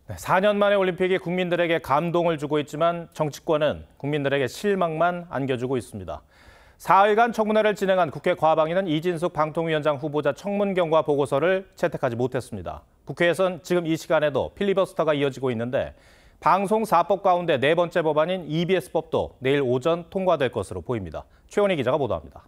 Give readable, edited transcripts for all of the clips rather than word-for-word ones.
4년 만에 올림픽이 국민들에게 감동을 주고 있지만 정치권은 국민들에게 실망만 안겨주고 있습니다. 4일간 청문회를 진행한 국회 과방위는 이진숙 방통위원장 후보자 청문 경과 보고서를 채택하지 못했습니다. 국회에선 지금 이 시간에도 필리버스터가 이어지고 있는데 방송사법 가운데 네 번째 법안인 EBS법도 내일 오전 통과될 것으로 보입니다. 최원희 기자가 보도합니다.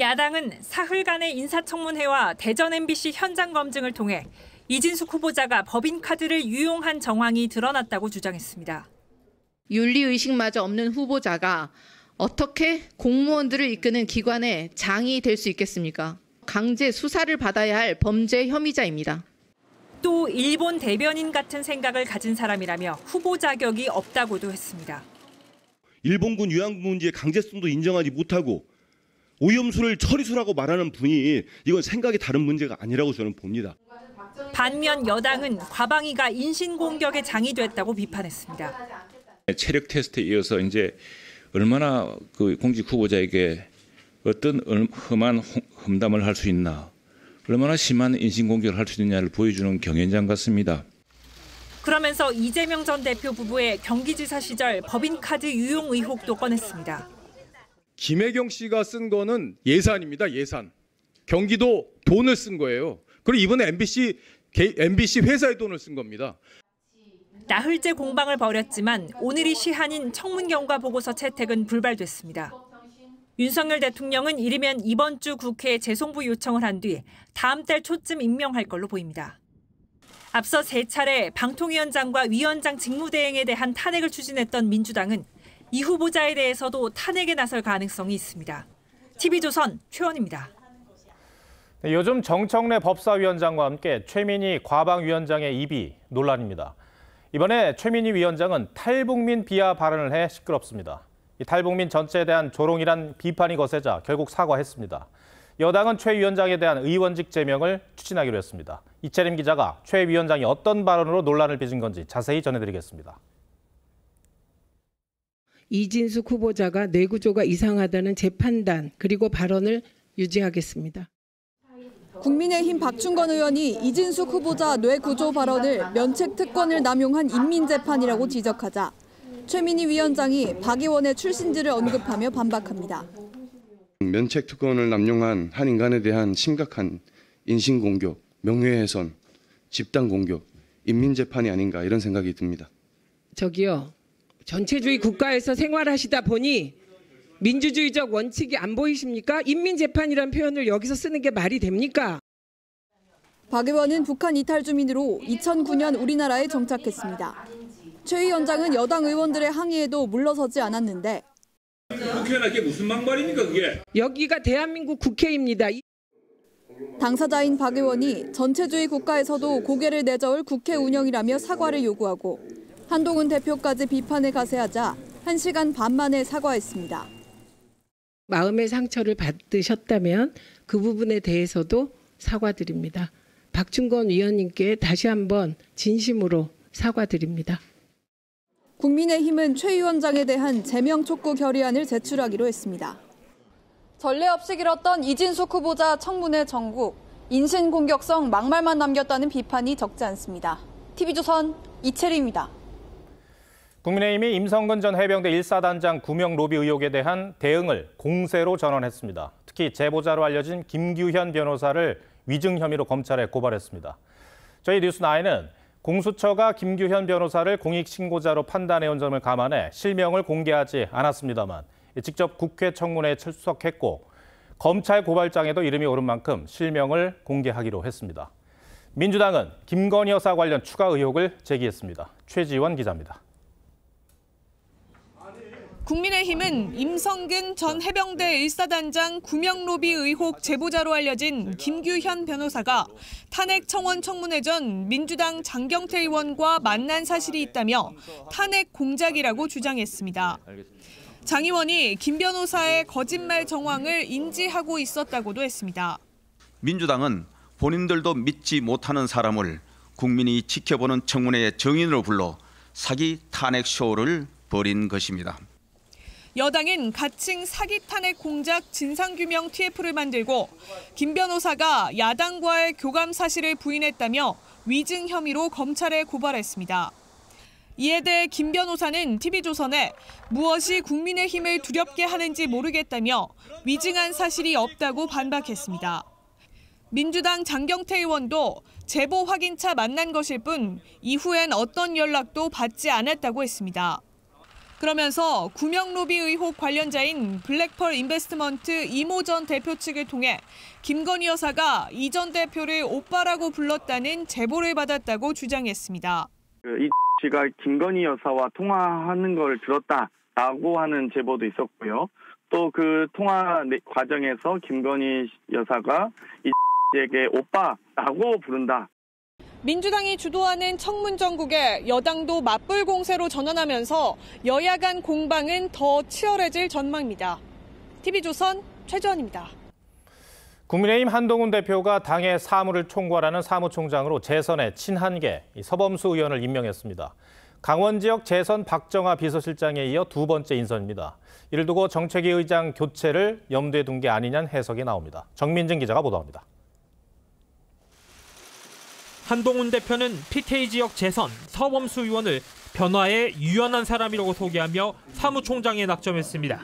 야당은 사흘간의 인사청문회와 대전 MBC 현장 검증을 통해 이진숙 후보자가 법인카드를 유용한 정황이 드러났다고 주장했습니다. 윤리의식마저 없는 후보자가 어떻게 공무원들을 이끄는 기관의 장이 될 수 있겠습니까? 강제 수사를 받아야 할 범죄 혐의자입니다. 또 일본 대변인 같은 생각을 가진 사람이라며 후보 자격이 없다고도 했습니다. 일본군 위안부 문제의 강제성도 인정하지 못하고 오염수를 처리수라고 말하는 분이 이건 생각이 다른 문제가 아니라고 저는 봅니다. 반면 여당은 과방위가 인신공격의 장이 됐다고 비판했습니다. 체력 테스트에 이어서 이제 얼마나 그 공직 후보자에게 어떤 험한 험담을 할 수 있나, 얼마나 심한 인신공격을 할 수 있느냐를 보여주는 경연장 같습니다. 그러면서 이재명 전 대표 부부의 경기지사 시절 법인카드 유용 의혹도 꺼냈습니다. 김혜경 씨가 쓴 거는 예산입니다. 예산. 경기도 돈을 쓴 거예요. 그리고 이번에 MBC 회사의 돈을 쓴 겁니다. 나흘째 공방을 벌였지만 오늘이 시한인 청문 경과 보고서 채택은 불발됐습니다. 윤석열 대통령은 이르면 이번 주 국회에 재송부 요청을 한 뒤 다음 달 초쯤 임명할 걸로 보입니다. 앞서 세 차례 방통위원장과 위원장 직무대행에 대한 탄핵을 추진했던 민주당은 이 후보자에 대해서도 탄핵에 나설 가능성이 있습니다. TV조선 최원입니다. 요즘 정청래 법사위원장과 함께 최민희 과방위원장의 입이 논란입니다. 이번에 최민희 위원장은 탈북민 비하 발언을 해 시끄럽습니다. 이 탈북민 전체에 대한 조롱이란 비판이 거세자 결국 사과했습니다. 여당은 최 위원장에 대한 의원직 제명을 추진하기로 했습니다. 이채림 기자가 최 위원장이 어떤 발언으로 논란을 빚은 건지 자세히 전해드리겠습니다. 이진숙 후보자가 뇌구조가 이상하다는 제 판단 그리고 발언을 유지하겠습니다. 국민의힘 박충건 의원이 이진숙 후보자 뇌구조 발언을 면책 특권을 남용한 인민재판이라고 지적하자 최민희 위원장이 박 의원의 출신지를 언급하며 반박합니다. 면책 특권을 남용한 한 인간에 대한 심각한 인신공격, 명예훼손, 집단공격, 인민재판이 아닌가 이런 생각이 듭니다. 저기요. 전체주의 국가에서 생활하시다 보니 민주주의적 원칙이 안 보이십니까? 인민재판이라는 표현을 여기서 쓰는 게 말이 됩니까? 박 의원은 북한 이탈 주민으로 2009년 우리나라에 정착했습니다. 최 위원장은 여당 의원들의 항의에도 물러서지 않았는데 국회나 그게 무슨 막말입니까 그게? 여기가 대한민국 국회입니다. 당사자인 박 의원이 전체주의 국가에서도 고개를 내저을 국회 운영이라며 사과를 요구하고 한동훈 대표까지 비판에 가세하자 1시간 반 만에 사과했습니다. 마음의 상처를 받으셨다면 그 부분에 대해서도 사과드립니다. 박충건 위원님께 다시 한번 진심으로 사과드립니다. 국민의힘은 최 위원장에 대한 제명 촉구 결의안을 제출하기로 했습니다. 전례 없이 길었던 이진숙 후보자 청문회 전국, 인신공격성 막말만 남겼다는 비판이 적지 않습니다. TV조선 이채림입니다. 국민의힘이 임성근 전 해병대 1사단장 구명 로비 의혹에 대한 대응을 공세로 전환했습니다. 특히 제보자로 알려진 김규현 변호사를 위증 혐의로 검찰에 고발했습니다. 저희 뉴스9은 공수처가 김규현 변호사를 공익신고자로 판단해온 점을 감안해 실명을 공개하지 않았습니다만 직접 국회 청문회에 출석했고 검찰 고발장에도 이름이 오른 만큼 실명을 공개하기로 했습니다. 민주당은 김건희 여사 관련 추가 의혹을 제기했습니다. 최지원 기자입니다. 국민의힘은 임성근 전 해병대 1사단장 구명로비 의혹 제보자로 알려진 김규현 변호사가 탄핵 청원 청문회 전 민주당 장경태 의원과 만난 사실이 있다며 탄핵 공작이라고 주장했습니다. 장 의원이 김 변호사의 거짓말 정황을 인지하고 있었다고도 했습니다. 민주당은 본인들도 믿지 못하는 사람을 국민이 지켜보는 청문회의 정인으로 불러 사기 탄핵 쇼를 벌인 것입니다. 여당은 가칭 사기 탄핵 공작 진상규명 TF를 만들고 김 변호사가 야당과의 교감 사실을 부인했다며 위증 혐의로 검찰에 고발했습니다. 이에 대해 김 변호사는 TV조선에 무엇이 국민의힘을 두렵게 하는지 모르겠다며 위증한 사실이 없다고 반박했습니다. 민주당 장경태 의원도 제보 확인차 만난 것일 뿐 이후엔 어떤 연락도 받지 않았다고 했습니다. 그러면서 구명로비 의혹 관련자인 블랙펄 인베스트먼트 이모 전 대표 측을 통해 김건희 여사가 이 전 대표를 오빠라고 불렀다는 제보를 받았다고 주장했습니다. 이 씨가 김건희 여사와 통화하는 걸 들었다라고 하는 제보도 있었고요. 또 그 통화 과정에서 김건희 여사가 이 씨에게 오빠라고 부른다. 민주당이 주도하는 청문 전국에 여당도 맞불 공세로 전환하면서 여야 간 공방은 더 치열해질 전망입니다. TV조선 최주원입니다. 국민의힘 한동훈 대표가 당의 사무를 총괄하는 사무총장으로 재선에 친한계 서범수 의원을 임명했습니다. 강원 지역 재선 박정아 비서실장에 이어 두 번째 인선입니다. 이를 두고 정책위 의장 교체를 염두에 둔 게 아니냐는 해석이 나옵니다. 정민진 기자가 보도합니다. 한동훈 대표는 PK 지역 재선 서범수 의원을 변화에 유연한 사람이라고 소개하며 사무총장에 낙점했습니다.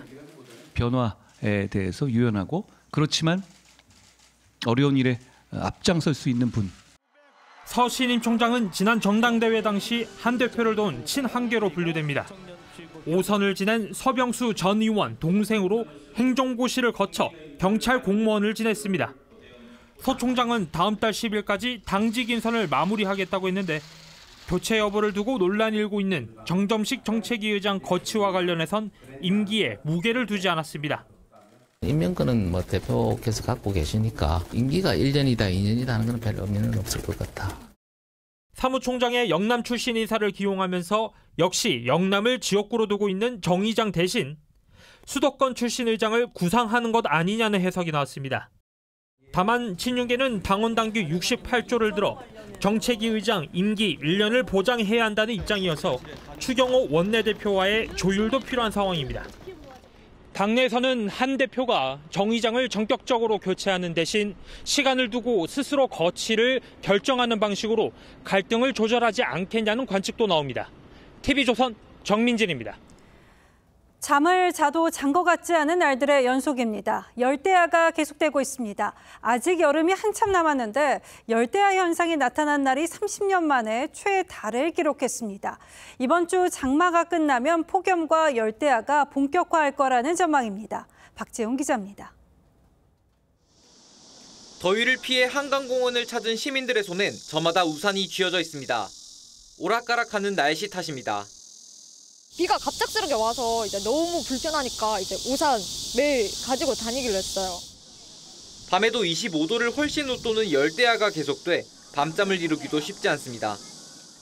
변화에 대해서 유연하고 그렇지만 어려운 일에 앞장설 수 있는 분. 서 신임 총장은 지난 전당대회 당시 한 대표를 도운 친한계로 분류됩니다. 5선을 지낸 서병수 전 의원 동생으로 행정고시를 거쳐 경찰 공무원을 지냈습니다. 서 총장은 다음 달 10일까지 당직 인선을 마무리하겠다고 했는데 교체 여부를 두고 논란이 일고 있는 정점식 정책위 의장 거취와 관련해선 임기에 무게를 두지 않았습니다. 임명권은 대표께서 갖고 계시니까 임기가 1년이다 2년이다 하는 건 별 의미는 없을 것 같다. 사무총장의 영남 출신 인사를 기용하면서 역시 영남을 지역구로 두고 있는 정 의장 대신 수도권 출신 의장을 구상하는 것 아니냐는 해석이 나왔습니다. 다만 친윤계는 당원 당규 68조를 들어 정책위 의장 임기 1년을 보장해야 한다는 입장이어서 추경호 원내대표와의 조율도 필요한 상황입니다. 당내에서는 한 대표가 정 의장을 전격적으로 교체하는 대신 시간을 두고 스스로 거취를 결정하는 방식으로 갈등을 조절하지 않겠냐는 관측도 나옵니다. TV조선 정민진입니다. 잠을 자도 잔 것 같지 않은 날들의 연속입니다. 열대야가 계속되고 있습니다. 아직 여름이 한참 남았는데 열대야 현상이 나타난 날이 30년 만에 최다를 기록했습니다. 이번 주 장마가 끝나면 폭염과 열대야가 본격화할 거라는 전망입니다. 박재훈 기자입니다. 더위를 피해 한강공원을 찾은 시민들의 손엔 저마다 우산이 쥐어져 있습니다. 오락가락하는 날씨 탓입니다. 비가 갑작스럽게 와서 너무 불편하니까 우산 매일 가지고 다니기로 했어요. 밤에도 25도를 훨씬 웃도는 열대야가 계속돼 밤잠을 이루기도 쉽지 않습니다.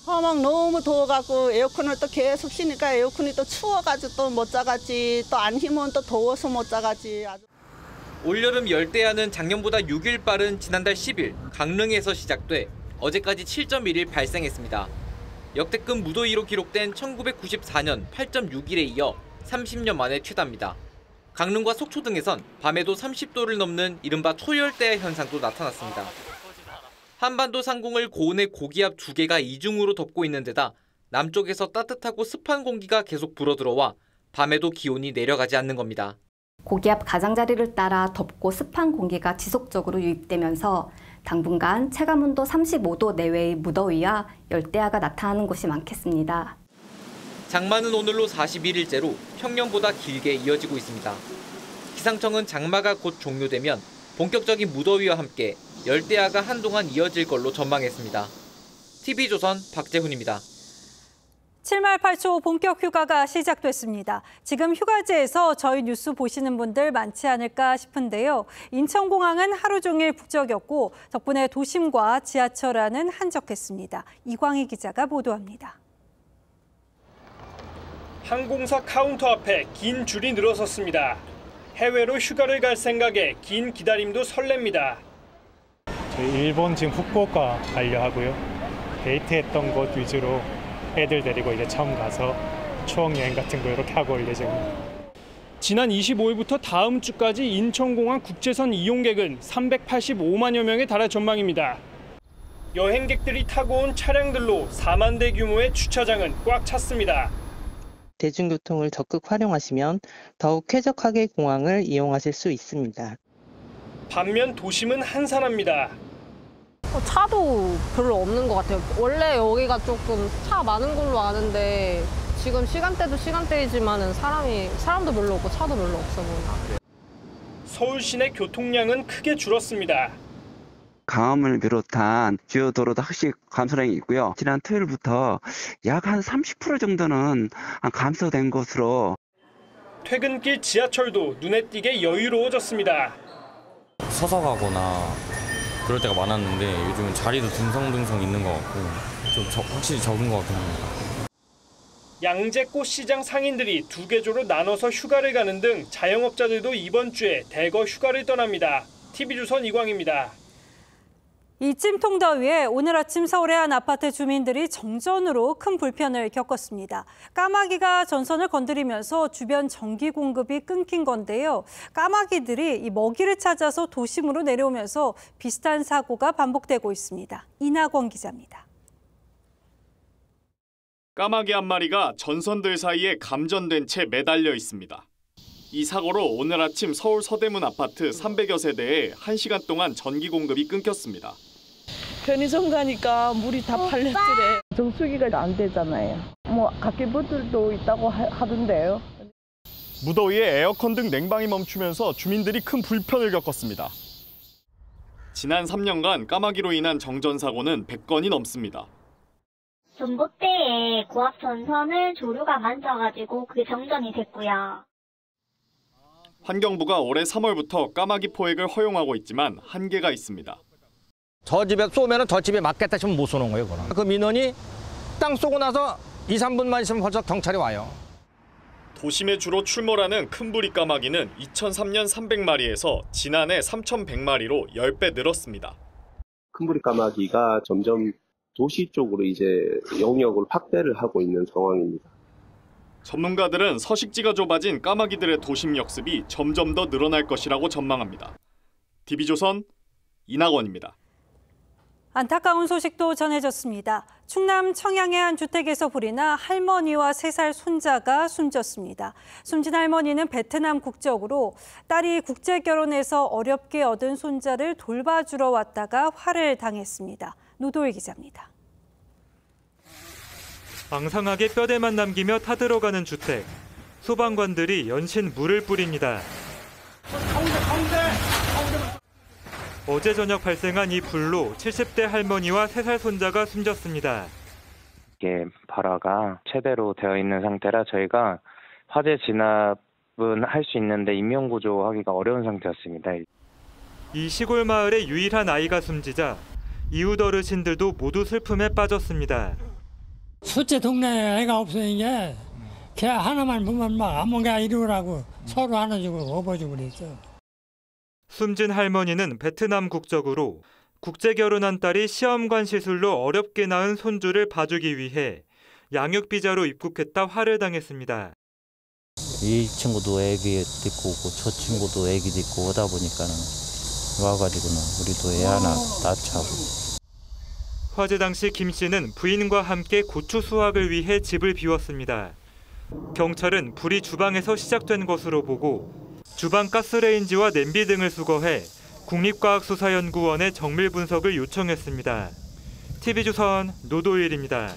막 너무 더워갖고 에어컨을 또 계속 쉬니까 에어컨이 또 추워가지고 또 못 자가지, 또 안 힘은 또 더워서 못 자가지. 올여름 열대야는 작년보다 6일 빠른 지난달 10일 강릉에서 시작돼 어제까지 7.1일 발생했습니다. 역대급 무더위로 기록된 1994년 8.6일에 이어 30년 만에 최다입니다. 강릉과 속초 등에선 밤에도 30도를 넘는 이른바 초열대야 현상도 나타났습니다. 한반도 상공을 고온의 고기압 2개가 이중으로 덮고 있는 데다 남쪽에서 따뜻하고 습한 공기가 계속 불어들어와 밤에도 기온이 내려가지 않는 겁니다. 고기압 가장자리를 따라 덥고 습한 공기가 지속적으로 유입되면서 당분간 체감온도 35도 내외의 무더위와 열대야가 나타나는 곳이 많겠습니다. 장마는 오늘로 41일째로 평년보다 길게 이어지고 있습니다. 기상청은 장마가 곧 종료되면 본격적인 무더위와 함께 열대야가 한동안 이어질 걸로 전망했습니다. TV조선 박재훈입니다. 7말 8초 본격 휴가가 시작됐습니다. 지금 휴가지에서 저희 뉴스 보시는 분들 많지 않을까 싶은데요. 인천공항은 하루 종일 북적였고 덕분에 도심과 지하철 안은 한적했습니다. 이광희 기자가 보도합니다. 항공사 카운터 앞에 긴 줄이 늘어섰습니다. 해외로 휴가를 갈 생각에 긴 기다림도 설렙니다. 저희 일본 지금 후쿠오카 가려 하고요. 데이트했던 곳 위주로 애들 데리고 이제 처음 가서 추억 여행 같은 거 이렇게 하고 올 예정입니다. 지난 25일부터 다음 주까지 인천공항 국제선 이용객은 385만여 명에 달할 전망입니다. 여행객들이 타고 온 차량들로 4만 대 규모의 주차장은 꽉 찼습니다. 대중교통을 적극 활용하시면 더욱 쾌적하게 공항을 이용하실 수 있습니다. 반면 도심은 한산합니다. 차도 별로 없는 것 같아요. 원래 여기가 조금 차 많은 걸로 아는데 지금 시간대도 시간대이지만 사람도 별로 없고 차도 별로 없어 보인다. 서울 시내 교통량은 크게 줄었습니다. 강화문을 비롯한 주요 도로도 확실히 감소량이 있고요. 지난 토요일부터 약 한 30% 정도는 감소된 것으로. 퇴근길 지하철도 눈에 띄게 여유로워졌습니다. 서서 가거나 그럴 때가 많았는데 요즘은 자리도 듬성듬성 있는 것 같고 좀 확실히 적은 것 같긴 합니다. 양재꽃 시장 상인들이 두 계조로 나눠서 휴가를 가는 등 자영업자들도 이번 주에 대거 휴가를 떠납니다. TV조선 이광입니다. 이 찜통더위에 오늘 아침 서울의 한 아파트 주민들이 정전으로 큰 불편을 겪었습니다. 까마귀가 전선을 건드리면서 주변 전기 공급이 끊긴 건데요. 까마귀들이 이 먹이를 찾아서 도심으로 내려오면서 비슷한 사고가 반복되고 있습니다. 이나권 기자입니다. 까마귀 한 마리가 전선들 사이에 감전된 채 매달려 있습니다. 이 사고로 오늘 아침 서울 서대문 아파트 300여 세대에 1시간 동안 전기 공급이 끊겼습니다. 편의점 가니까 물이 다 팔렸더래. 정수기가 안 되잖아요. 가계부들도 있다고 하던데요. 무더위에 에어컨 등 냉방이 멈추면서 주민들이 큰 불편을 겪었습니다. 지난 3년간 까마귀로 인한 정전 사고는 100건이 넘습니다. 전봇대에 고압 전선을 조류가 만져가지고 그게 정전이 됐고요. 환경부가 올해 3월부터 까마귀 포획을 허용하고 있지만 한계가 있습니다. 저 집에 쏘면 저 집에 맞겠다 싶으면 못 쏘는 거예요. 그거는. 그 민원이 땅 쏘고 나서 2, 3분만 있으면 벌써 경찰이 와요. 도심에 주로 출몰하는 큰부리 까마귀는 2003년 300마리에서 지난해 3,100마리로 10배 늘었습니다. 큰부리 까마귀가 점점 도시 쪽으로 이제 영역을 확대를 하고 있는 상황입니다. 전문가들은 서식지가 좁아진 까마귀들의 도심 역습이 점점 더 늘어날 것이라고 전망합니다. TV조선 이낙원입니다. 안타까운 소식도 전해졌습니다. 충남 청양의 한 주택에서 불이 나 할머니와 3살 손자가 숨졌습니다. 숨진 할머니는 베트남 국적으로 딸이 국제 결혼해서 어렵게 얻은 손자를 돌봐주러 왔다가 화를 당했습니다. 노도일 기자입니다. 앙상하게 뼈대만 남기며 타들어가는 주택. 소방관들이 연신 물을 뿌립니다. 어제 저녁 발생한 이 불로 70대 할머니와 3살 손자가 숨졌습니다. 이게 발화가 최대로 되어 있는 상태라 저희가 화재 진압은 할 수 있는데 인명구조하기가 어려운 상태였습니다. 이 시골 마을의 유일한 아이가 숨지자 이웃 어르신들도 모두 슬픔에 빠졌습니다. 숫째 동네에 애가 없으니까 걔 하나만 보면 막 아무가 이루라고 서로 안아주고 업어주고 그랬죠. 숨진 할머니는 베트남 국적으로 국제 결혼한 딸이 시험관 시술로 어렵게 낳은 손주를 봐주기 위해 양육비자로 입국했다 화를 당했습니다. 이 친구도 애기 있고 저 친구도 애기도 있고 하다 보니까는 와가지고는 우리도 애 하나 낳자고. 화재 당시 김 씨는 부인과 함께 고추 수확을 위해 집을 비웠습니다. 경찰은 불이 주방에서 시작된 것으로 보고 주방 가스레인지와 냄비 등을 수거해 국립과학수사연구원에 정밀 분석을 요청했습니다. TV조선 노도일입니다.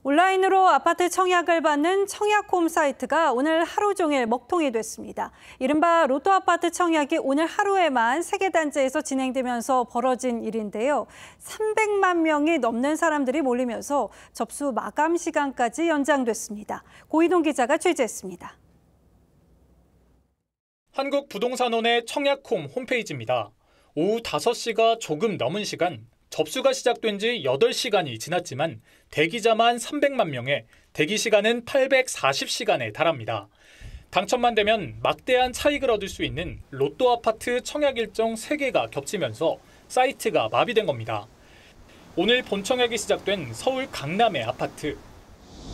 온라인으로 아파트 청약을 받는 청약홈 사이트가 오늘 하루 종일 먹통이 됐습니다. 이른바 로또 아파트 청약이 오늘 하루에만 3개 단지에서 진행되면서 벌어진 일인데요. 300만 명이 넘는 사람들이 몰리면서 접수 마감 시간까지 연장됐습니다. 고희동 기자가 취재했습니다. 한국부동산원의 청약홈 홈페이지입니다. 오후 5시가 조금 넘은 시간, 접수가 시작된 지 8시간이 지났지만 대기자만 300만 명에 대기 시간은 840시간에 달합니다. 당첨만 되면 막대한 차익을 얻을 수 있는 로또 아파트 청약 일정 3개가 겹치면서 사이트가 마비된 겁니다. 오늘 본청약이 시작된 서울 강남의 아파트.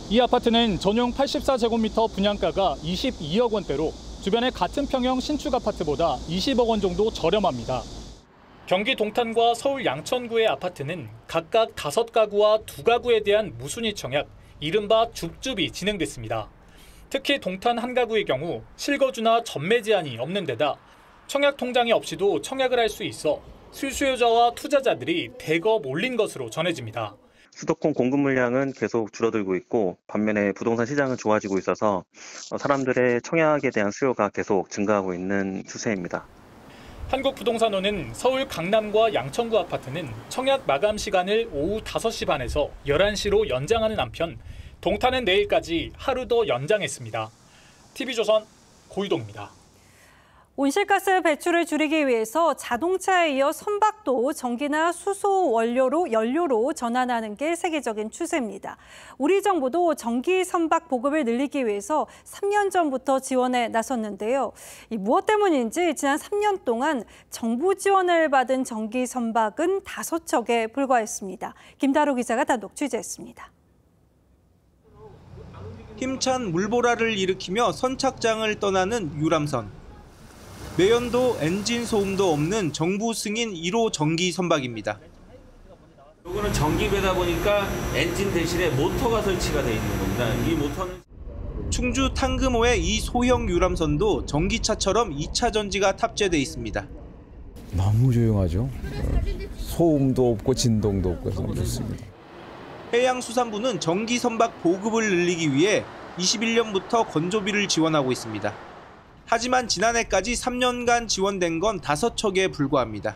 이 아파트는 전용 84제곱미터 분양가가 22억 원대로 주변의 같은 평형 신축 아파트보다 20억 원 정도 저렴합니다. 경기 동탄과 서울 양천구의 아파트는 각각 5가구와 2가구에 대한 무순위 청약, 이른바 줍줍이 진행됐습니다. 특히 동탄 한 가구의 경우 실거주나 전매 제한이 없는 데다 청약 통장이 없이도 청약을 할 수 있어 실수요자와 투자자들이 대거 몰린 것으로 전해집니다. 수도권 공급 물량은 계속 줄어들고 있고 반면에 부동산 시장은 좋아지고 있어서 사람들의 청약에 대한 수요가 계속 증가하고 있는 추세입니다. 한국부동산원은 서울 강남과 양천구 아파트는 청약 마감 시간을 오후 5시 반에서 11시로 연장하는 한편 동탄은 내일까지 하루 더 연장했습니다. TV조선 고유동입니다. 온실가스 배출을 줄이기 위해서 자동차에 이어 선박도 전기나 수소 연료로 전환하는 게 세계적인 추세입니다. 우리 정부도 전기 선박 보급을 늘리기 위해서 3년 전부터 지원에 나섰는데요. 무엇 때문인지 지난 3년 동안 정부 지원을 받은 전기 선박은 5척에 불과했습니다. 김다루 기자가 단독 취재했습니다. 힘찬 물보라를 일으키며 선착장을 떠나는 유람선. 매연도 엔진 소음도 없는 정부 승인 1호 전기 선박입니다. 이거는 전기배다 보니까 엔진 대신에 모터가 설치가 돼 있는 겁니다. 이 모터는 충주 탕금호의 이 소형 유람선도 전기차처럼 2차 전지가 탑재돼 있습니다. 너무 조용하죠. 소음도 없고 진동도 없고 해서 좋습니다. 해양수산부는 전기 선박 보급을 늘리기 위해 21년부터 건조비를 지원하고 있습니다. 하지만 지난해까지 3년간 지원된 건 5척에 불과합니다.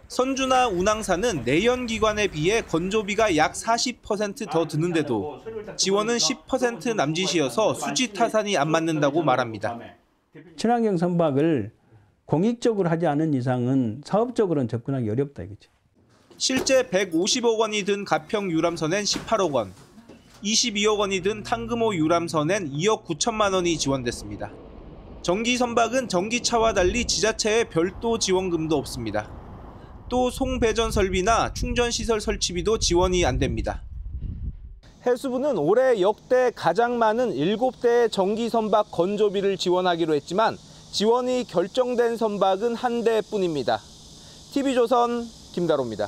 선주나 운항사는 내연기관에 비해 건조비가 약 40% 더 드는데도 지원은 10% 남짓이어서 수지 타산이 안 맞는다고 말합니다. 친환경 선박을 공익적으로 하지 않은 이상은 사업적으로는 접근하기 어렵다 이거죠. 실제 150억 원이 든 가평 유람선엔 18억 원, 22억 원이 든 탕금호 유람선엔 2억 9천만 원이 지원됐습니다. 전기 선박은 전기차와 달리 지자체의 별도 지원금도 없습니다. 또 송배전 설비나 충전시설 설치비도 지원이 안 됩니다. 해수부는 올해 역대 가장 많은 7대의 전기 선박 건조비를 지원하기로 했지만 지원이 결정된 선박은 한 대뿐입니다. TV조선 김다로입니다.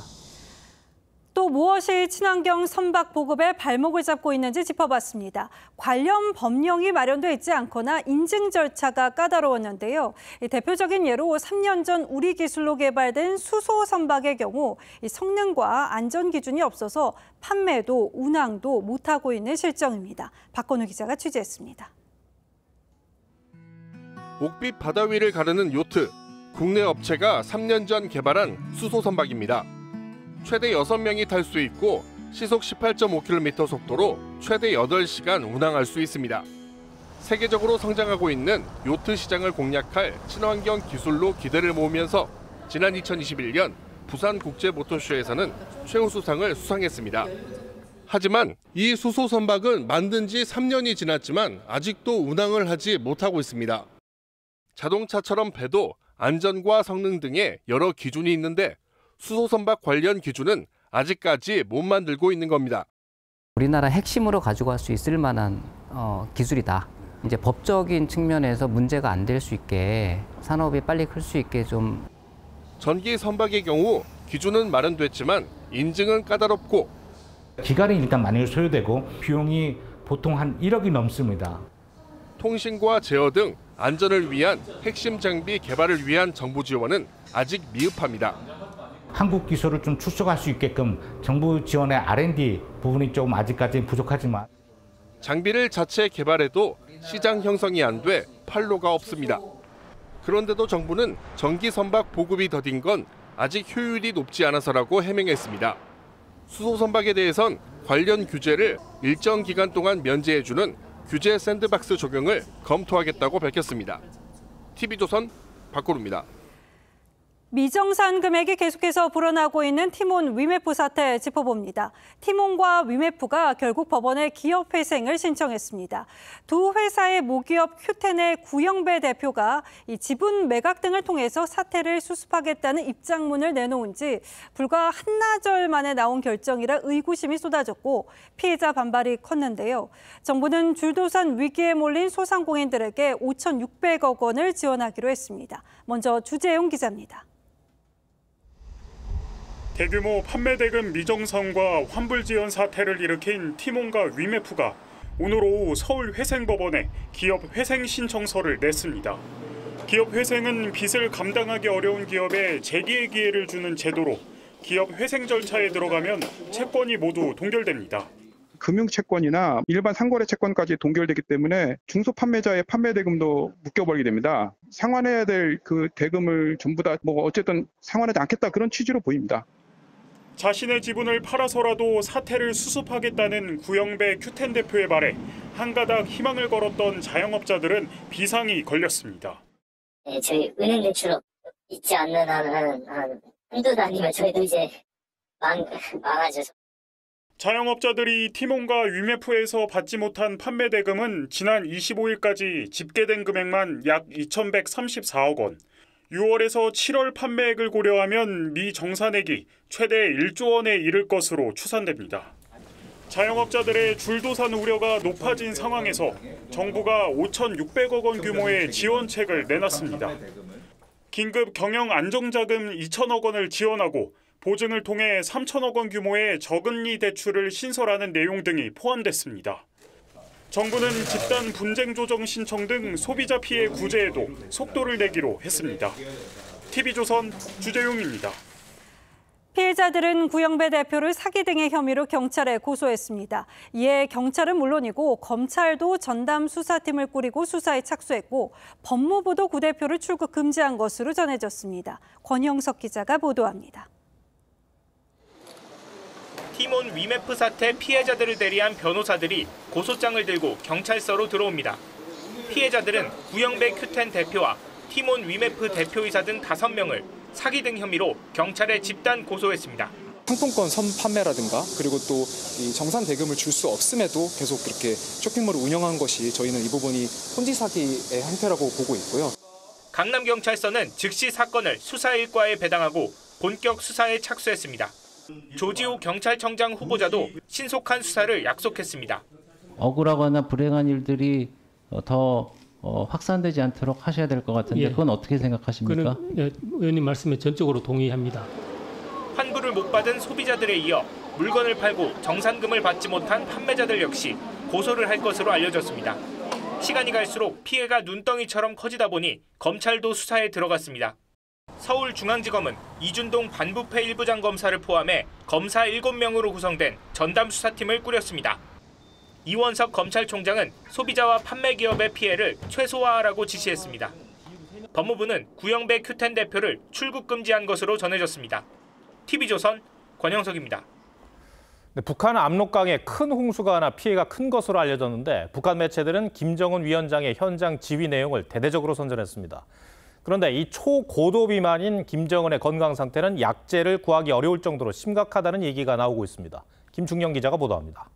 또 무엇이 친환경 선박 보급에 발목을 잡고 있는지 짚어봤습니다. 관련 법령이 마련돼 있지 않거나 인증 절차가 까다로웠는데요. 대표적인 예로 3년 전 우리 기술로 개발된 수소 선박의 경우 성능과 안전 기준이 없어서 판매도 운항도 못하고 있는 실정입니다. 박건우 기자가 취재했습니다. 옥빛 바다 위를 가르는 요트. 국내 업체가 3년 전 개발한 수소 선박입니다. 최대 6명이 탈 수 있고 시속 18.5km 속도로 최대 8시간 운항할 수 있습니다. 세계적으로 성장하고 있는 요트 시장을 공략할 친환경 기술로 기대를 모으면서 지난 2021년 부산국제모터쇼에서는 최우수상을 수상했습니다. 하지만 이 수소 선박은 만든 지 3년이 지났지만 아직도 운항을 하지 못하고 있습니다. 자동차처럼 배도 안전과 성능 등의 여러 기준이 있는데 수소선박 관련 기준은 아직까지 못 만들고 있는 겁니다. 우리나라 핵심으로 가지고 갈 수 있을 만한 기술이다. 이제 법적인 측면에서 문제가 안 될 수 있게 산업이 빨리 클 수 있게 좀. 전기 선박의 경우 기준은 마련됐지만 인증은 까다롭고 기간이 일단 많이 소요되고 비용이 보통 한 1억이 넘습니다. 통신과 제어 등 안전을 위한 핵심 장비 개발을 위한 정부 지원은 아직 미흡합니다. 한국 기술을 좀 출소할 수 있게끔 정부 지원의 R&D 부분이 조금 아직까지 부족하지만 장비를 자체 개발해도 시장 형성이 안 돼 판로가 없습니다. 그런데도 정부는 전기 선박 보급이 더딘 건 아직 효율이 높지 않아서라고 해명했습니다. 수소 선박에 대해선 관련 규제를 일정 기간 동안 면제해주는 규제 샌드박스 적용을 검토하겠다고 밝혔습니다. TV조선 박고루입니다. 미정산 금액이 계속해서 불어나고 있는 티몬 위메프 사태 짚어봅니다. 티몬과 위메프가 결국 법원에 기업회생을 신청했습니다. 두 회사의 모기업 큐텐의 구영배 대표가 이 지분 매각 등을 통해서 사태를 수습하겠다는 입장문을 내놓은 지 불과 한나절 만에 나온 결정이라 의구심이 쏟아졌고 피해자 반발이 컸는데요. 정부는 줄도산 위기에 몰린 소상공인들에게 5,600억 원을 지원하기로 했습니다. 먼저 주재용 기자입니다. 대규모 판매 대금 미정산과 환불 지연 사태를 일으킨 티몬과 위메프가 오늘 오후 서울 회생법원에 기업 회생 신청서를 냈습니다. 기업 회생은 빚을 감당하기 어려운 기업에 재기의 기회를 주는 제도로 기업 회생 절차에 들어가면 채권이 모두 동결됩니다. 금융채권이나 일반 상거래 채권까지 동결되기 때문에 중소판매자의 판매 대금도 묶여버리게 됩니다. 상환해야 될 그 대금을 전부 다 어쨌든 상환하지 않겠다 그런 취지로 보입니다. 자신의 지분을 팔아서라도 사태를 수습하겠다는 구영배 큐텐 대표의 말에 한가닥 희망을 걸었던 자영업자들은 비상이 걸렸습니다. 네, 저희 은행 대출 있지 않는 한 한두 달이면 저희도 이제 망하죠. 자영업자들이 티몬과 위메프에서 받지 못한 판매 대금은 지난 25일까지 집계된 금액만 약 2,134억 원. 6월에서 7월 판매액을 고려하면 미정산액이 최대 1조 원에 이를 것으로 추산됩니다. 자영업자들의 줄도산 우려가 높아진 상황에서 정부가 5,600억 원 규모의 지원책을 내놨습니다. 긴급 경영 안정자금 2,000억 원을 지원하고 보증을 통해 3,000억 원 규모의 저금리 대출을 신설하는 내용 등이 포함됐습니다. 정부는 집단 분쟁 조정 신청 등 소비자 피해 구제에도 속도를 내기로 했습니다. TV조선 주재용입니다. 피해자들은 구영배 대표를 사기 등의 혐의로 경찰에 고소했습니다. 이에 경찰은 물론이고 검찰도 전담 수사팀을 꾸리고 수사에 착수했고 법무부도 구 대표를 출국 금지한 것으로 전해졌습니다. 권영석 기자가 보도합니다. 티몬 위메프 사태 피해자들을 대리한 변호사들이 고소장을 들고 경찰서로 들어옵니다. 피해자들은 구영배 큐텐 대표와 티몬 위메프 대표이사 등 5명을 사기 등 혐의로 경찰에 집단 고소했습니다. 상품권 선판매라든가 그리고 또 이 정산 대금을 줄 수 없음에도 계속 그렇게 쇼핑몰을 운영한 것이 저희는 이 부분이 ponzi 사기의 형태라고 보고 있고요. 강남경찰서는 즉시 사건을 수사 일과에 배당하고 본격 수사에 착수했습니다. 조지호 경찰청장 후보자도 신속한 수사를 약속했습니다. 억울하거나 불행한 일들이 더 확산되지 않도록 하셔야 될 것 같은데 그건 어떻게 생각하십니까? 그는 의원님 말씀에 전적으로 동의합니다. 환불을 못 받은 소비자들에 이어 물건을 팔고 정산금을 받지 못한 판매자들 역시 고소를 할 것으로 알려졌습니다. 시간이 갈수록 피해가 눈덩이처럼 커지다 보니 검찰도 수사에 들어갔습니다. 서울중앙지검은 이준동 반부패 일부장 검사를 포함해 검사 7명으로 구성된 전담 수사팀을 꾸렸습니다. 이원석 검찰총장은 소비자와 판매기업의 피해를 최소화하라고 지시했습니다. 법무부는 구영배 큐텐 대표를 출국 금지한 것으로 전해졌습니다. TV조선 권영석입니다. 네, 북한 압록강에 큰 홍수가 나 피해가 큰 것으로 알려졌는데 북한 매체들은 김정은 위원장의 현장 지휘 내용을 대대적으로 선전했습니다. 그런데 이 초고도 비만인 김정은의 건강 상태는 약제를 구하기 어려울 정도로 심각하다는 얘기가 나오고 있습니다. 김중영 기자가 보도합니다.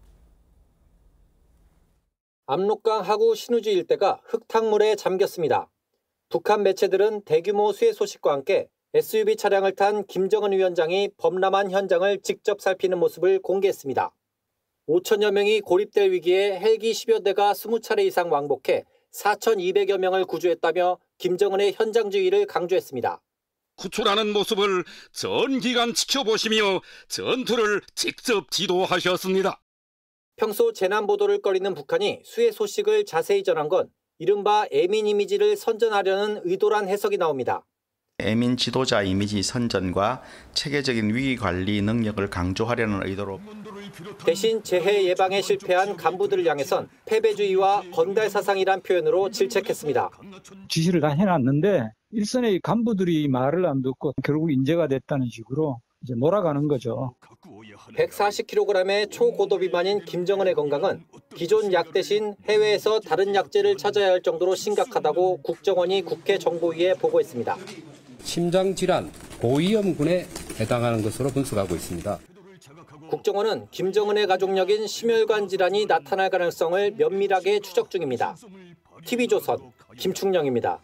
압록강 하구 신우지 일대가 흙탕물에 잠겼습니다. 북한 매체들은 대규모 수해 소식과 함께 SUV 차량을 탄 김정은 위원장이 범람한 현장을 직접 살피는 모습을 공개했습니다. 5천여 명이 고립될 위기에 헬기 10여 대가 20차례 이상 왕복해 4,200여 명을 구조했다며 김정은의 현장 지휘를 강조했습니다. 구출하는 모습을 전 기간 지켜보시며 전투를 직접 지도하셨습니다. 평소 재난 보도를 꺼리는 북한이 수해 소식을 자세히 전한 건 이른바 애민 이미지를 선전하려는 의도란 해석이 나옵니다. 애민 지도자 이미지 선전과 체계적인 위기 관리 능력을 강조하려는 의도로 대신 재해 예방에 실패한 간부들을 향해선 패배주의와 건달 사상이란 표현으로 질책했습니다. 지시를 다 해놨는데 일선의 간부들이 말을 안 듣고 결국 인재가 됐다는 식으로 이제 몰아가는 거죠. 140kg의 초고도 비만인 김정은의 건강은 기존 약 대신 해외에서 다른 약제를 찾아야 할 정도로 심각하다고 국정원이 국회 정보위에 보고했습니다. 심장질환, 고위험군에 해당하는 것으로 분석하고 있습니다. 국정원은 김정은의 가족력인 심혈관 질환이 나타날 가능성을 면밀하게 추적 중입니다. TV조선 김충령입니다.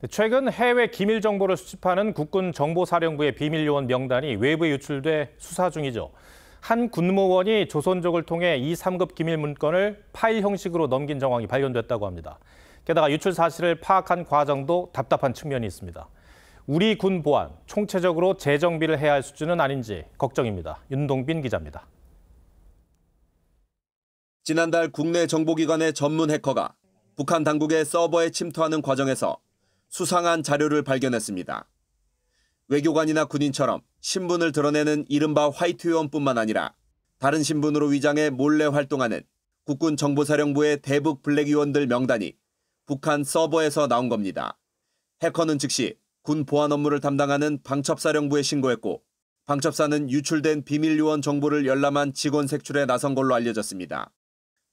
최근 해외 기밀 정보를 수집하는 국군 정보사령부의 비밀 요원 명단이 외부에 유출돼 수사 중이죠. 한 군무원이 조선족을 통해 이 3급 기밀 문건을 파일 형식으로 넘긴 정황이 발견됐다고 합니다. 게다가 유출 사실을 파악한 과정도 답답한 측면이 있습니다. 우리 군 보안, 총체적으로 재정비를 해야 할 수준은 아닌지 걱정입니다. 윤동빈 기자입니다. 지난달 국내 정보기관의 전문 해커가 북한 당국의 서버에 침투하는 과정에서 수상한 자료를 발견했습니다. 외교관이나 군인처럼 신분을 드러내는 이른바 화이트 요원뿐만 아니라 다른 신분으로 위장해 몰래 활동하는 국군 정보사령부의 대북 블랙 요원들 명단이 북한 서버에서 나온 겁니다. 해커는 즉시 군 보안 업무를 담당하는 방첩사령부에 신고했고 방첩사는 유출된 비밀 요원 정보를 열람한 직원 색출에 나선 걸로 알려졌습니다.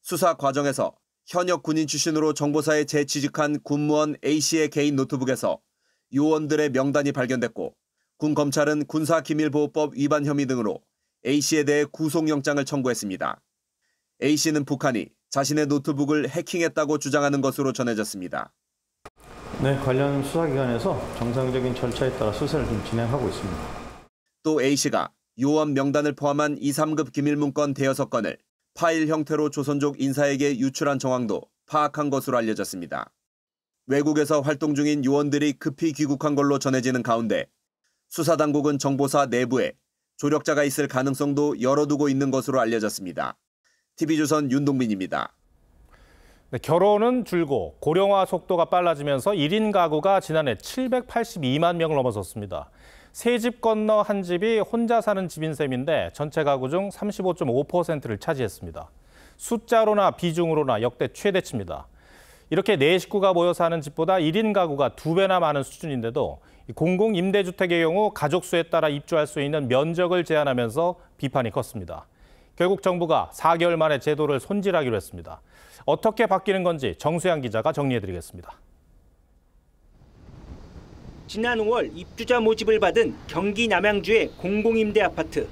수사 과정에서 현역 군인 출신으로 정보사에 재취직한 군무원 A씨의 개인 노트북에서 요원들의 명단이 발견됐고 군 검찰은 군사기밀보호법 위반 혐의 등으로 A씨에 대해 구속영장을 청구했습니다. A씨는 북한이 자신의 노트북을 해킹했다고 주장하는 것으로 전해졌습니다. 네, 관련 수사기관에서 정상적인 절차에 따라 수사를 좀 진행하고 있습니다. 또 A씨가 요원 명단을 포함한 2, 3급 기밀문건 대여섯 건을 파일 형태로 조선족 인사에게 유출한 정황도 파악한 것으로 알려졌습니다. 외국에서 활동 중인 요원들이 급히 귀국한 걸로 전해지는 가운데 수사당국은 정보사 내부에 조력자가 있을 가능성도 열어두고 있는 것으로 알려졌습니다. TV조선 윤동빈입니다. 네, 결혼은 줄고 고령화 속도가 빨라지면서 1인 가구가 지난해 782만 명을 넘어섰습니다. 세 집 건너 한 집이 혼자 사는 집인 셈인데 전체 가구 중 35.5%를 차지했습니다. 숫자로나 비중으로나 역대 최대치입니다. 이렇게 4식구가 모여 사는 집보다 1인 가구가 2배나 많은 수준인데도 공공임대주택의 경우 가족 수에 따라 입주할 수 있는 면적을 제한하면서 비판이 컸습니다. 결국 정부가 4개월 만에 제도를 손질하기로 했습니다. 어떻게 바뀌는 건지 정수양 기자가 정리해드리겠습니다. 지난 5월 입주자 모집을 받은 경기 남양주의 공공임대 아파트.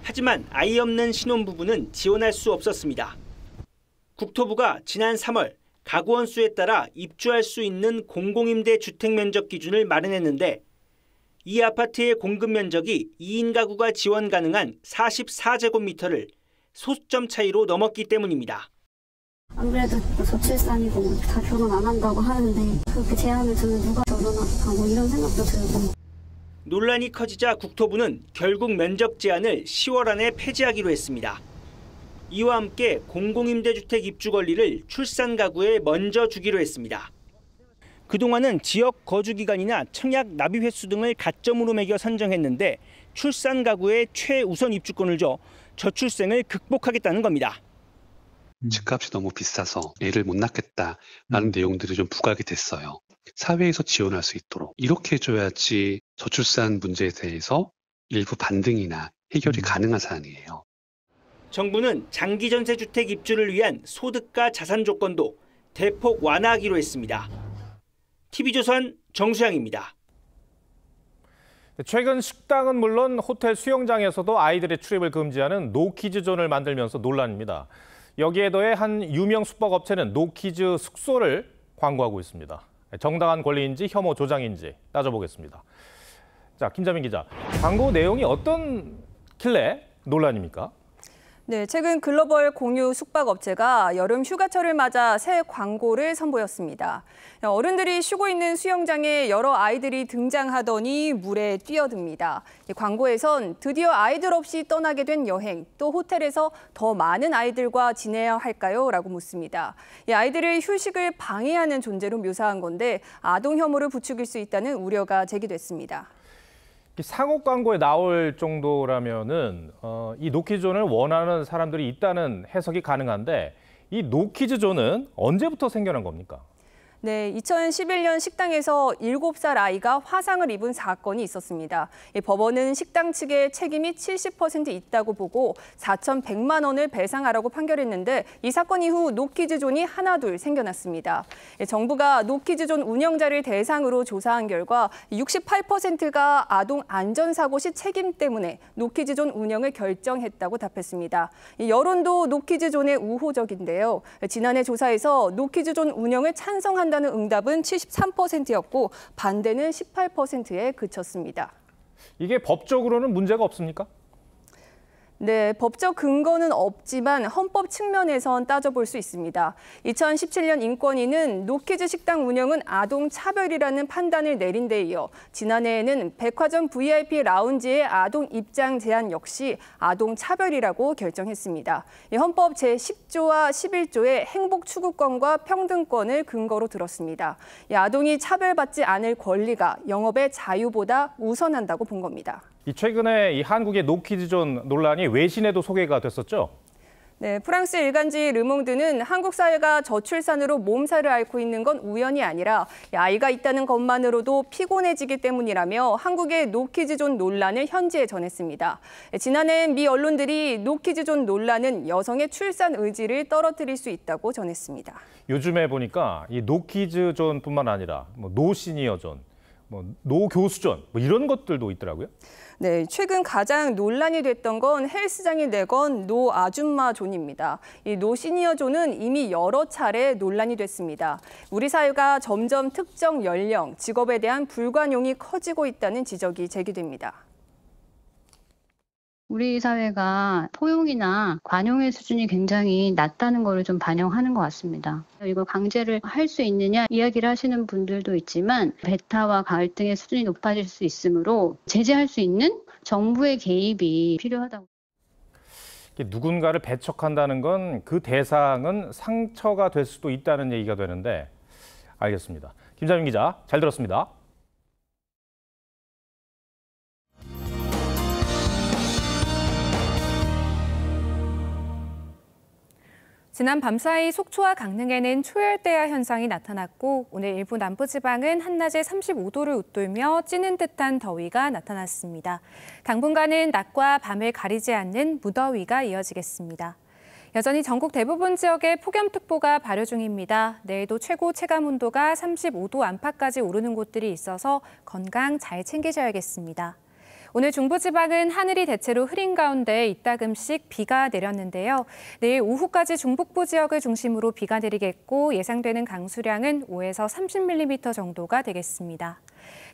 하지만 아이 없는 신혼부부는 지원할 수 없었습니다. 국토부가 지난 3월 가구원 수에 따라 입주할 수 있는 공공임대 주택 면적 기준을 마련했는데 이 아파트의 공급 면적이 2인 가구가 지원 가능한 44제곱미터를 소수점 차이로 넘었기 때문입니다. 안 그래도 저출산이고 다 결혼 안 한다고 하는데 그렇게 제한을 두면 누가 결혼하고 이런 생각도 들고. 논란이 커지자 국토부는 결국 면적 제한을 10월 안에 폐지하기로 했습니다. 이와 함께 공공임대주택 입주 권리를 출산 가구에 먼저 주기로 했습니다. 그동안은 지역 거주기간이나 청약 납입 횟수 등을 가점으로 매겨 선정했는데 출산 가구에 최우선 입주권을 줘 저출생을 극복하겠다는 겁니다. 집값이 너무 비싸서 애를 못 낳겠다라는 내용들이 좀 부각이 됐어요. 사회에서 지원할 수 있도록 이렇게 해줘야지 저출산 문제에 대해서 일부 반등이나 해결이 가능한 사안이에요. 정부는 장기 전세 주택 입주를 위한 소득과 자산 조건도 대폭 완화하기로 했습니다. TV조선 정수양입니다. 최근 식당은 물론 호텔 수영장에서도 아이들의 출입을 금지하는 노키즈 존을 만들면서 논란입니다. 여기에 더해 한 유명 숙박업체는 노키즈 숙소를 광고하고 있습니다. 정당한 권리인지 혐오 조장인지 따져보겠습니다. 자, 김자민 기자, 광고 내용이 어떤 길래 논란입니까? 네, 최근 글로벌 공유 숙박업체가 여름 휴가철을 맞아 새 광고를 선보였습니다. 어른들이 쉬고 있는 수영장에 여러 아이들이 등장하더니 물에 뛰어듭니다. 광고에선 드디어 아이들 없이 떠나게 된 여행, 또 호텔에서 더 많은 아이들과 지내야 할까요? 라고 묻습니다. 아이들의 휴식을 방해하는 존재로 묘사한 건데 아동 혐오를 부추길 수 있다는 우려가 제기됐습니다. 상업 광고에 나올 정도라면은 이 노키즈존을 원하는 사람들이 있다는 해석이 가능한데 이 노키즈존은 언제부터 생겨난 겁니까? 네, 2011년 식당에서 7살 아이가 화상을 입은 사건이 있었습니다. 법원은 식당 측의 책임이 70% 있다고 보고 4,100만 원을 배상하라고 판결했는데 이 사건 이후 노키즈존이 하나둘 생겨났습니다. 정부가 노키즈존 운영자를 대상으로 조사한 결과 68%가 아동 안전사고 시 책임 때문에 노키즈존 운영을 결정했다고 답했습니다. 여론도 노키즈존에 우호적인데요. 지난해 조사에서 노키즈존 운영을 찬성한다는 응답은 73%였고 반대는 18%에 그쳤습니다. 이게 법적으로는 문제가 없습니까? 네, 법적 근거는 없지만 헌법 측면에선 따져볼 수 있습니다. 2017년 인권위는 노키즈 식당 운영은 아동 차별이라는 판단을 내린 데 이어 지난해에는 백화점 VIP 라운지의 아동 입장 제한 역시 아동 차별이라고 결정했습니다. 헌법 제10조와 11조의 행복 추구권과 평등권을 근거로 들었습니다. 아동이 차별받지 않을 권리가 영업의 자유보다 우선한다고 본 겁니다. 최근에 이 한국의 노키즈존 논란이 외신에도 소개가 됐었죠? 네, 프랑스 일간지 르몽드는 한국 사회가 저출산으로 몸살을 앓고 있는 건 우연이 아니라 아이가 있다는 것만으로도 피곤해지기 때문이라며 한국의 노키즈존 논란을 현지에 전했습니다. 지난해 미 언론들이 노키즈존 논란은 여성의 출산 의지를 떨어뜨릴 수 있다고 전했습니다. 요즘에 보니까 이 노키즈존뿐만 아니라 노시니어존, 노교수존 이런 것들도 있더라고요. 네, 최근 가장 논란이 됐던 건 헬스장이 내건 노 아줌마 존입니다. 이 노 시니어 존은 이미 여러 차례 논란이 됐습니다. 우리 사회가 점점 특정 연령, 직업에 대한 불관용이 커지고 있다는 지적이 제기됩니다. 우리 사회가 포용이나 관용의 수준이 굉장히 낮다는 걸 좀 반영하는 것 같습니다. 이걸 강제를 할 수 있느냐 이야기를 하시는 분들도 있지만 배타와 갈등의 수준이 높아질 수 있으므로 제재할 수 있는 정부의 개입이 필요하다고. 누군가를 배척한다는 건 그 대상은 상처가 될 수도 있다는 얘기가 되는데 알겠습니다. 김자민 기자, 잘 들었습니다. 지난 밤사이 속초와 강릉에는 초열대야 현상이 나타났고 오늘 일부 남부지방은 한낮에 35도를 웃돌며 찌는 듯한 더위가 나타났습니다. 당분간은 낮과 밤을 가리지 않는 무더위가 이어지겠습니다. 여전히 전국 대부분 지역에 폭염특보가 발효 중입니다. 내일도 최고 체감온도가 35도 안팎까지 오르는 곳들이 있어서 건강 잘 챙기셔야겠습니다. 오늘 중부지방은 하늘이 대체로 흐린 가운데 이따금씩 비가 내렸는데요. 내일 오후까지 중북부 지역을 중심으로 비가 내리겠고 예상되는 강수량은 5에서 30mm 정도가 되겠습니다.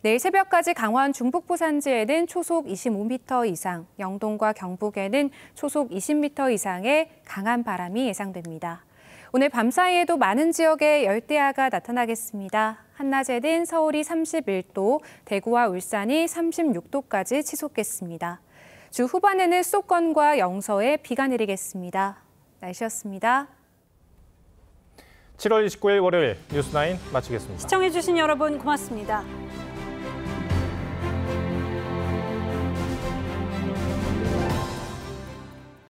내일 새벽까지 강원 중북부 산지에는 초속 25m 이상, 영동과 경북에는 초속 20m 이상의 강한 바람이 예상됩니다. 오늘 밤사이에도 많은 지역에 열대야가 나타나겠습니다. 한낮에는 서울이 31도, 대구와 울산이 36도까지 치솟겠습니다. 주 후반에는 수도권과 영서에 비가 내리겠습니다. 날씨였습니다. 7월 29일 월요일 뉴스9 마치겠습니다. 시청해주신 여러분 고맙습니다.